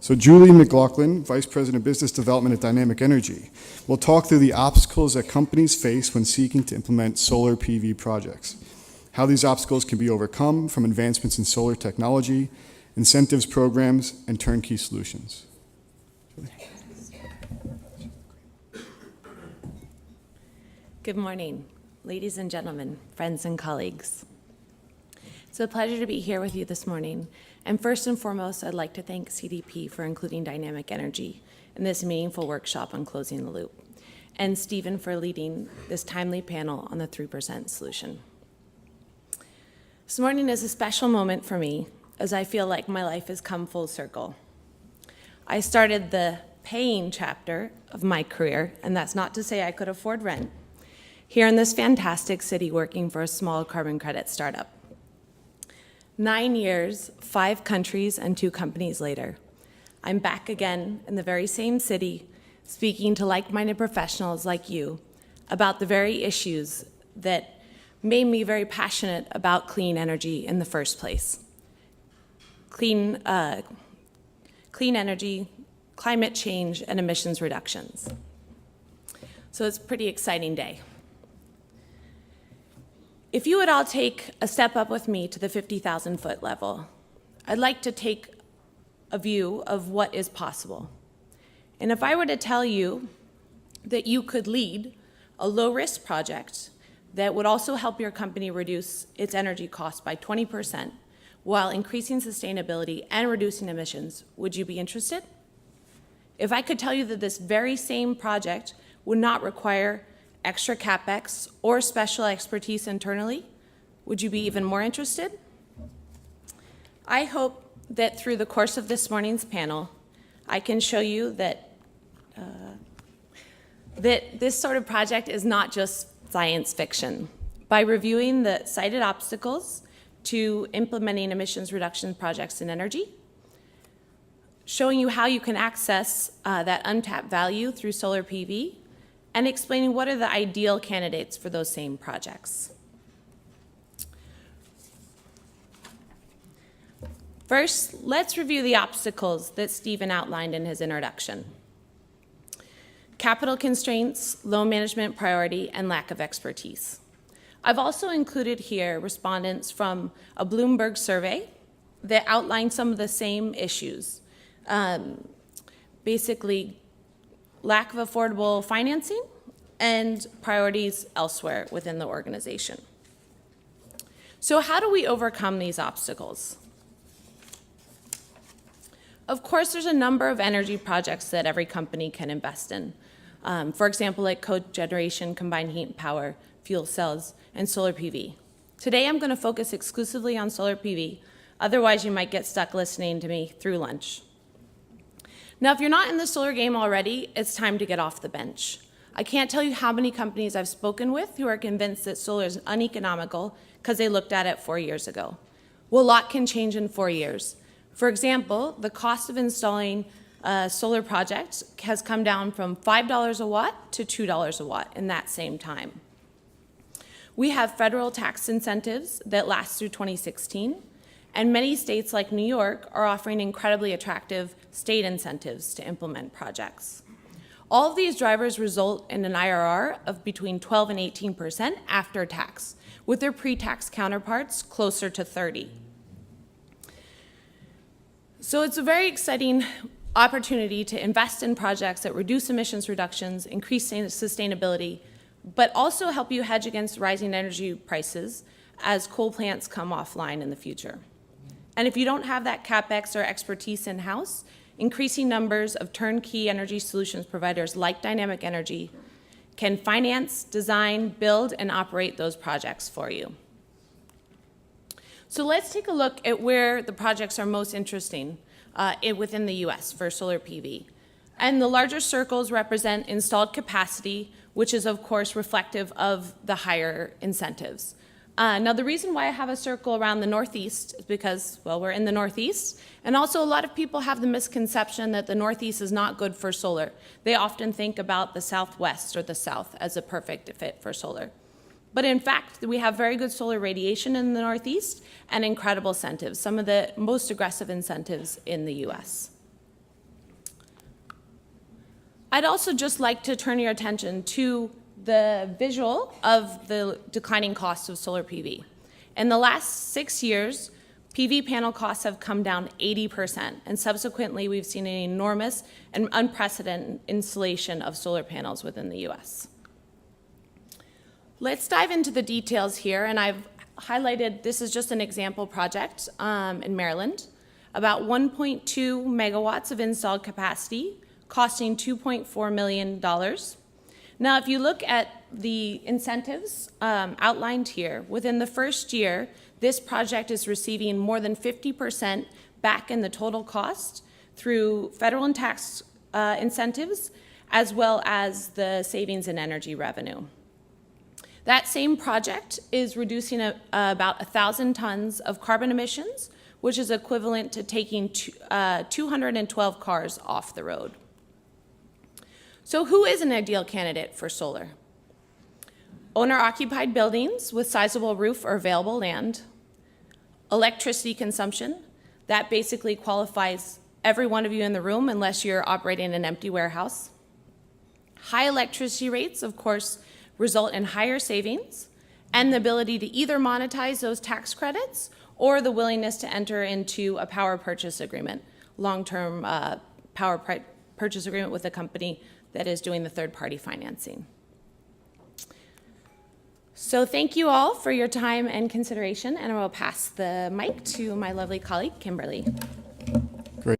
So Julie McLaughlin, Vice President of Business Development at Dynamic Energy, will talk through the obstacles that companies face when seeking to implement solar PV projects, how these obstacles can be overcome from advancements in solar technology, incentives programs, and turnkey solutions. Good morning, ladies and gentlemen, friends and colleagues. It's a pleasure to be here with you this morning. And first and foremost, I'd like to thank CDP for including Dynamic Energy in this meaningful workshop on closing the loop, and Stephen for leading this timely panel on the 3% solution. This morning is a special moment for me, as I feel like my life has come full circle. I started the paying chapter of my career, and that's not to say I could afford rent, here in this fantastic city working for a small carbon credit startup. 9 years, 5 countries, and 2 companies later, I'm back again in the very same city, speaking to like-minded professionals like you about the very issues that made me very passionate about clean energy in the first place. Clean energy, climate change, and emissions reductions. So it's a pretty exciting day. If you would all take a step up with me to the 50,000-foot level, I'd like to take a view of what is possible. And if I were to tell you that you could lead a low-risk project that would also help your company reduce its energy costs by 20% while increasing sustainability and reducing emissions, would you be interested? If I could tell you that this very same project would not require extra CapEx or special expertise internally, would you be even more interested? I hope that through the course of this morning's panel, I can show you that this sort of project is not just science fiction. By reviewing the cited obstacles to implementing emissions reduction projects in energy, showing you how you can access that untapped value through solar PV, and explaining what are the ideal candidates for those same projects. First, let's review the obstacles that Stephen outlined in his introduction. Capital constraints, low management priority, and lack of expertise. I've also included here respondents from a Bloomberg survey that outlined some of the same issues. Basically, lack of affordable financing and priorities elsewhere within the organization. So how do we overcome these obstacles? Of course, there's a number of energy projects that every company can invest in. For example, like cogeneration, combined heat and power, fuel cells, and solar PV. Today, I'm going to focus exclusively on solar PV. Otherwise, you might get stuck listening to me through lunch. Now, if you're not in the solar game already, it's time to get off the bench. I can't tell you how many companies I've spoken with who are convinced that solar is uneconomical because they looked at it 4 years ago. Well, a lot can change in 4 years. For example, the cost of installing a solar project has come down from $5 a watt to $2 a watt in that same time. We have federal tax incentives that last through 2016. And many states like New York are offering incredibly attractive state incentives to implement projects. All of these drivers result in an IRR of between 12 and 18% after tax, with their pre-tax counterparts closer to 30. So it's a very exciting opportunity to invest in projects that reduce emissions reductions, increase sustainability, but also help you hedge against rising energy prices as coal plants come offline in the future. And if you don't have that CapEx or expertise in-house, increasing numbers of turnkey energy solutions providers like Dynamic Energy can finance, design, build, and operate those projects for you. So let's take a look at where the projects are most interesting within the US for solar PV. And the larger circles represent installed capacity, which is of course reflective of the higher incentives. Now, the reason why I have a circle around the Northeast is because, well, we're in the Northeast, and also a lot of people have the misconception that the Northeast is not good for solar. They often think about the Southwest or the South as a perfect fit for solar. But in fact, we have very good solar radiation in the Northeast and incredible incentives, some of the most aggressive incentives in the US. I'd also just like to turn your attention to the visual of the declining costs of solar PV. In the last 6 years, PV panel costs have come down 80%, and subsequently we've seen an enormous and unprecedented installation of solar panels within the US. Let's dive into the details here, and I've highlighted, this is just an example project in Maryland, about 1.2 megawatts of installed capacity, costing $2.4 million. Now, if you look at the incentives outlined here, within the first year, this project is receiving more than 50% back in the total cost through federal and tax incentives, as well as the savings in energy revenue. That same project is reducing about 1,000 tons of carbon emissions, which is equivalent to taking 212 cars off the road. So who is an ideal candidate for solar? Owner-occupied buildings with sizable roof or available land. Electricity consumption, that basically qualifies every one of you in the room unless you're operating an empty warehouse. High electricity rates, of course, result in higher savings and the ability to either monetize those tax credits or the willingness to enter into a power purchase agreement, long-term power purchase agreement with a company that is doing the third-party financing. So thank you all for your time and consideration, and I will pass the mic to my lovely colleague, Kimberly.